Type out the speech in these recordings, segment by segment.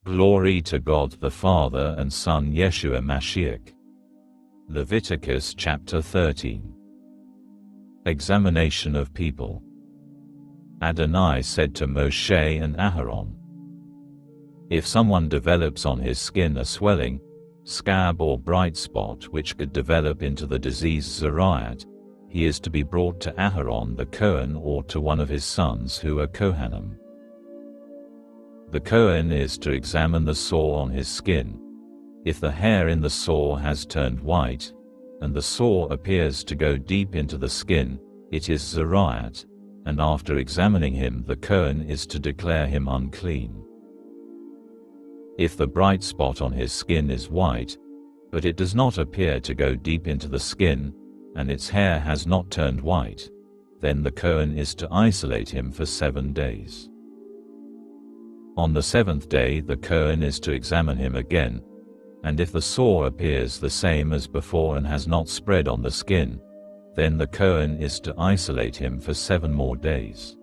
Glory to God the Father and Son Yeshua Mashiach. Leviticus chapter 13. Examination of people. Adonai said to Moshe and Aharon, if someone develops on his skin a swelling, scab or bright spot which could develop into the disease Zariat, he is to be brought to Aharon the Kohen or to one of his sons who are Kohanim. The Kohen is to examine the sore on his skin. If the hair in the sore has turned white, and the sore appears to go deep into the skin, it is Zariat, and after examining him the Kohen is to declare him unclean. If the bright spot on his skin is white, but it does not appear to go deep into the skin, and its hair has not turned white, then the Kohen is to isolate him for 7 days. On the 7th day the Kohen is to examine him again, and if the sore appears the same as before and has not spread on the skin, then the Kohen is to isolate him for 7 more days.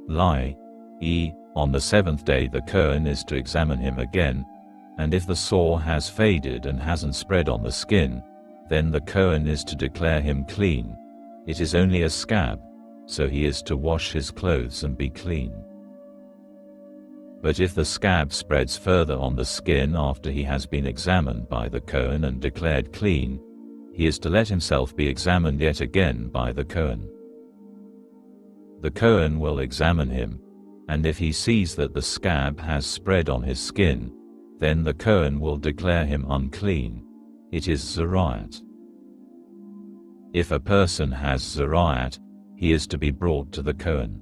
On the 7th day the Kohen is to examine him again, and if the sore has faded and hasn't spread on the skin, then the Kohen is to declare him clean. It is only a scab, so he is to wash his clothes and be clean. But if the scab spreads further on the skin after he has been examined by the Kohen and declared clean, he is to let himself be examined yet again by the Kohen. The Kohen will examine him, and if he sees that the scab has spread on his skin, then the Kohen will declare him unclean. It is Zariat. If a person has Zariat, he is to be brought to the Kohen.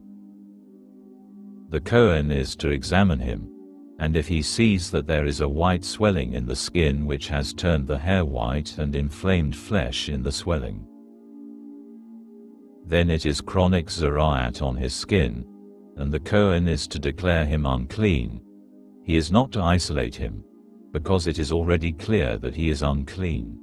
The Kohen is to examine him, and if he sees that there is a white swelling in the skin which has turned the hair white and inflamed flesh in the swelling, then it is chronic Zariat on his skin, and the Kohen is to declare him unclean. He is not to isolate him, because it is already clear that he is unclean.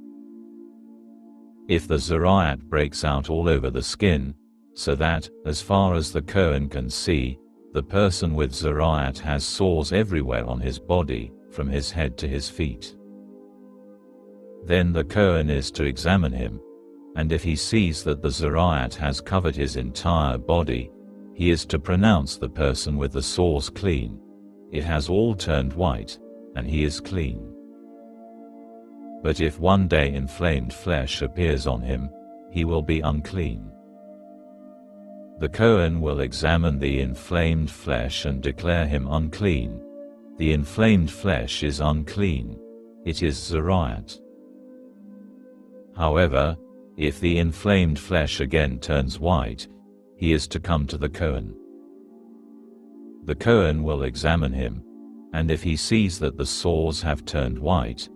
If the Zariat breaks out all over the skin, so that, as far as the Kohen can see, the person with Zariat has sores everywhere on his body, from his head to his feet, then the Kohen is to examine him, and if he sees that the Zariat has covered his entire body, he is to pronounce the person with the sores clean. It has all turned white, and he is clean. But if one day inflamed flesh appears on him, he will be unclean. The Kohen will examine the inflamed flesh and declare him unclean. The inflamed flesh is unclean. It is Zariat. However, if the inflamed flesh again turns white, he is to come to the Kohen. The Kohen will examine him, and if he sees that the sores have turned white,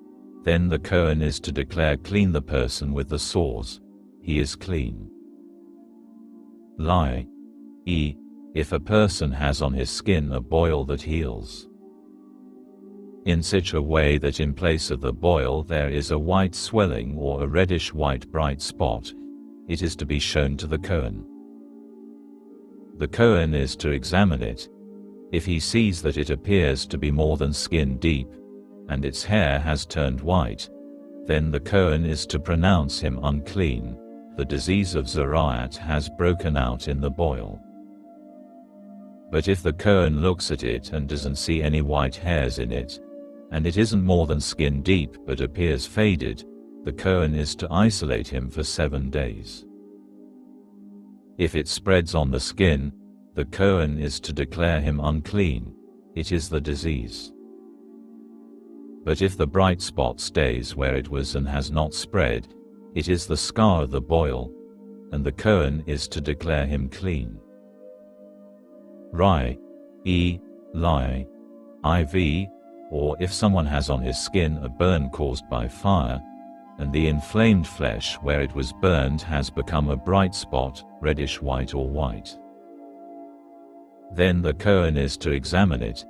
then the Kohen is to declare clean the person with the sores. He is clean. If a person has on his skin a boil that heals in such a way that in place of the boil there is a white swelling or a reddish-white bright spot, it is to be shown to the Kohen. The Kohen is to examine it. If he sees that it appears to be more than skin deep, and its hair has turned white, then the Kohen is to pronounce him unclean. The disease of Zariat has broken out in the boil. But if the Kohen looks at it and doesn't see any white hairs in it, and it isn't more than skin deep but appears faded, the Kohen is to isolate him for 7 days. If it spreads on the skin, the Kohen is to declare him unclean. It is the disease. But if the bright spot stays where it was and has not spread, it is the scar of the boil, and the Kohen is to declare him clean. Or if someone has on his skin a burn caused by fire, and the inflamed flesh where it was burned has become a bright spot, reddish white or white, then the Kohen is to examine it,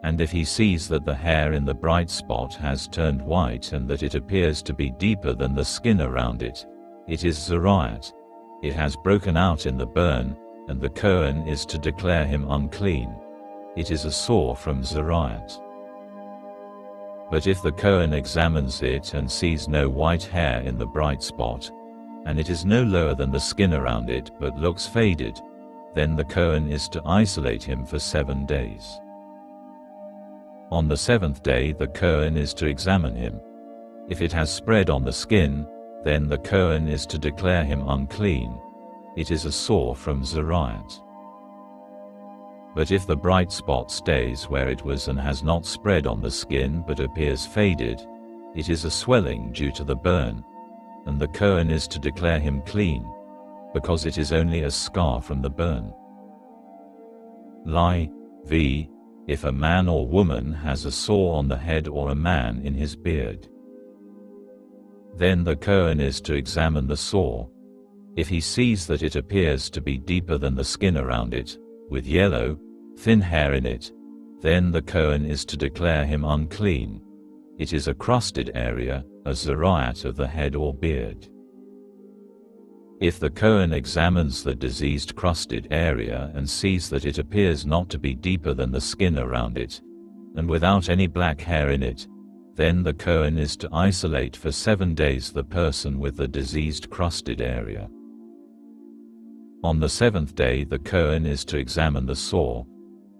and if he sees that the hair in the bright spot has turned white and that it appears to be deeper than the skin around it, it is Zariat. It has broken out in the burn, and the Kohen is to declare him unclean. it is a sore from Zariat. But if the Kohen examines it and sees no white hair in the bright spot, and it is no lower than the skin around it but looks faded, then the Kohen is to isolate him for 7 days. On the 7th day the Kohen is to examine him. If it has spread on the skin, then the Kohen is to declare him unclean. It is a sore from Zariat. But if the bright spot stays where it was and has not spread on the skin but appears faded, it is a swelling due to the burn, and the Kohen is to declare him clean, because it is only a scar from the burn. V. If a man or woman has a sore on the head or a man in his beard, then the Kohen is to examine the sore. If he sees that it appears to be deeper than the skin around it, with yellow, thin hair in it, then the Kohen is to declare him unclean. It is a crusted area, a Zariat of the head or beard. If the Kohen examines the diseased crusted area and sees that it appears not to be deeper than the skin around it, and without any black hair in it, then the Kohen is to isolate for 7 days the person with the diseased crusted area. On the 7th day the Kohen is to examine the sore,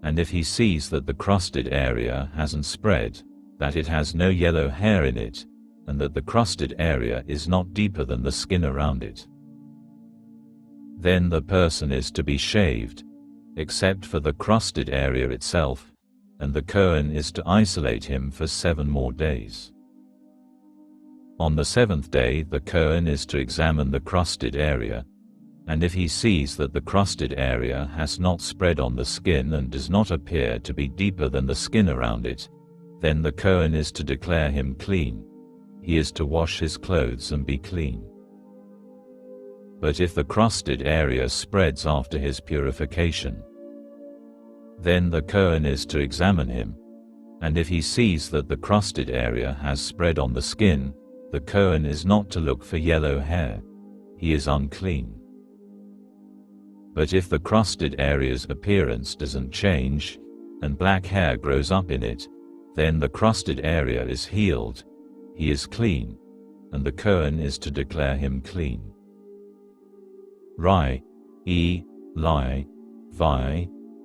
and if he sees that the crusted area hasn't spread, that it has no yellow hair in it, and that the crusted area is not deeper than the skin around it, then the person is to be shaved, except for the crusted area itself, and the Kohen is to isolate him for 7 more days. On the 7th day the Kohen is to examine the crusted area, and if he sees that the crusted area has not spread on the skin and does not appear to be deeper than the skin around it, then the Kohen is to declare him clean. He is to wash his clothes and be clean. But if the crusted area spreads after his purification, then the Kohen is to examine him, and if he sees that the crusted area has spread on the skin, the Kohen is not to look for yellow hair. He is unclean. But if the crusted area's appearance doesn't change, and black hair grows up in it, then the crusted area is healed. He is clean, and the Kohen is to declare him clean.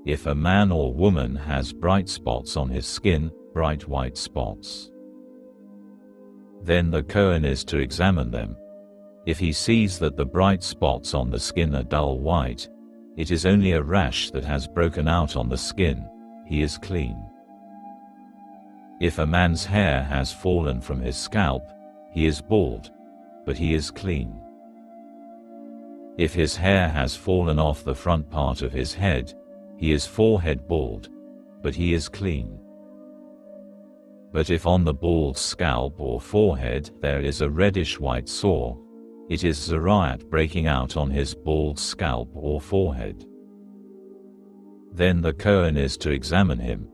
If a man or woman has bright spots on his skin, bright white spots, then the Kohen is to examine them. If he sees that the bright spots on the skin are dull white, it is only a rash that has broken out on the skin. He is clean. If a man's hair has fallen from his scalp, he is bald, but he is clean. If his hair has fallen off the front part of his head, he is forehead bald, but he is clean. But if on the bald's scalp or forehead there is a reddish-white sore, it is Zariat breaking out on his bald scalp or forehead. Then the Kohen is to examine him.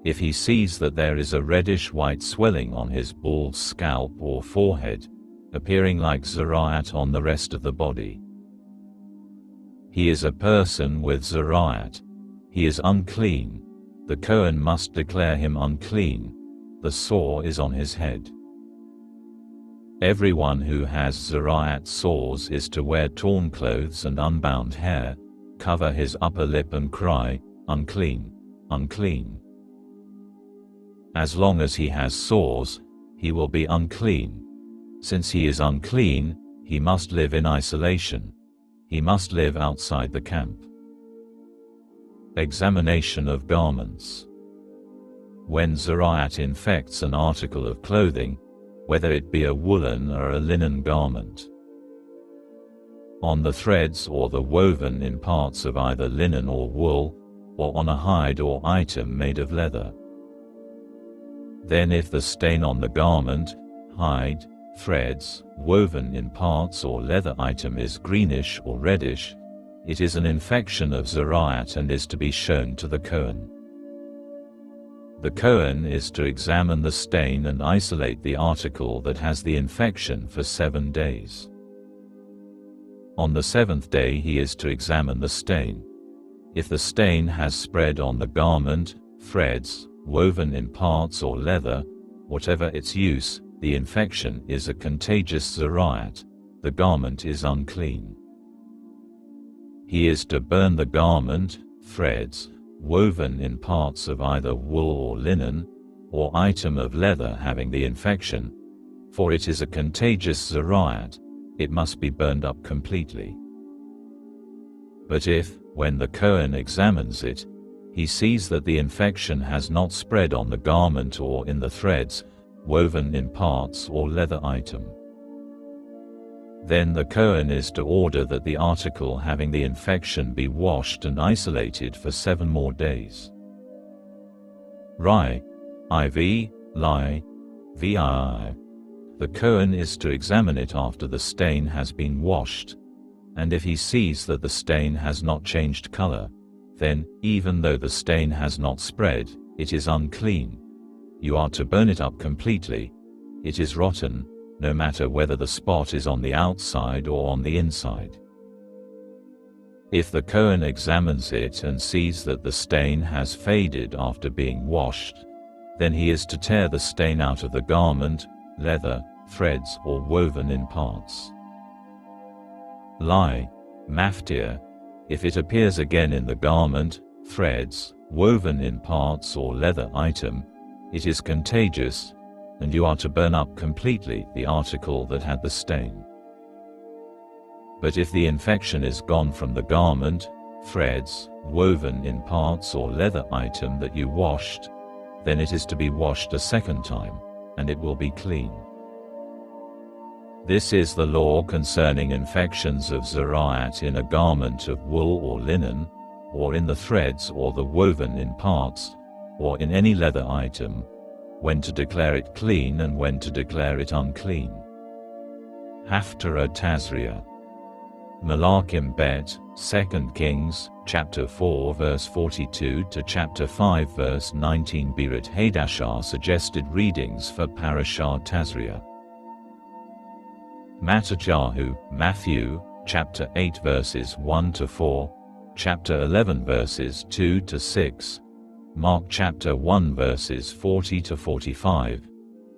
If he sees that there is a reddish-white swelling on his bald scalp or forehead, appearing like Zariat on the rest of the body, he is a person with Zariat. He is unclean. The Kohen must declare him unclean. The sore is on his head. Everyone who has Zariat sores is to wear torn clothes and unbound hair, cover his upper lip and cry, "Unclean, unclean." As long as he has sores, he will be unclean. Since he is unclean, he must live in isolation. He must live outside the camp. Examination of garments. When Zariat infects an article of clothing, whether it be a woolen or a linen garment, on the threads or the woven in parts of either linen or wool, or on a hide or item made of leather, then if the stain on the garment, hide, threads, woven in parts or leather item is greenish or reddish, it is an infection of Zariat and is to be shown to the Kohen. The Kohen is to examine the stain and isolate the article that has the infection for 7 days. On the 7th day he is to examine the stain. If the stain has spread on the garment, threads, woven in parts or leather, whatever its use, the infection is a contagious zariat. The garment is unclean. He is to burn the garment, threads, woven in parts of either wool or linen, or item of leather having the infection, for it is a contagious zariat. It must be burned up completely. But if, when the Kohen examines it, he sees that the infection has not spread on the garment or in the threads, woven in parts or leather item, then the Kohen is to order that the article having the infection be washed and isolated for 7 more days. Rai, IV, Lai, VI. The Kohen is to examine it after the stain has been washed, and if he sees that the stain has not changed color, then, even though the stain has not spread, it is unclean. You are to burn it up completely. It is rotten, no matter whether the spot is on the outside or on the inside. If the Kohen examines it and sees that the stain has faded after being washed, then he is to tear the stain out of the garment, leather, threads or woven in parts. Lai, Maftir, if it appears again in the garment, threads, woven in parts or leather item, it is contagious, and you are to burn up completely the article that had the stain. But if the infection is gone from the garment, threads, woven in parts or leather item that you washed, then it is to be washed a second time, and it will be clean. This is the law concerning infections of zariat in a garment of wool or linen, or in the threads or the woven in parts, or in any leather item, when to declare it clean and when to declare it unclean. Haftarah Tazria. Malachim Bet, 2 Kings, chapter 4 verse 42 to chapter 5 verse 19. Birat Hadashah suggested readings for Parashah Tazria. Mattatyahu, Matthew, chapter 8 verses 1 to 4, chapter 11 verses 2 to 6, Mark chapter 1 verses 40 to 45,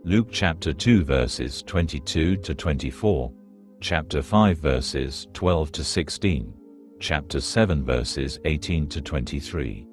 Luke chapter 2 verses 22 to 24, chapter 5 verses 12 to 16, chapter 7 verses 18 to 23.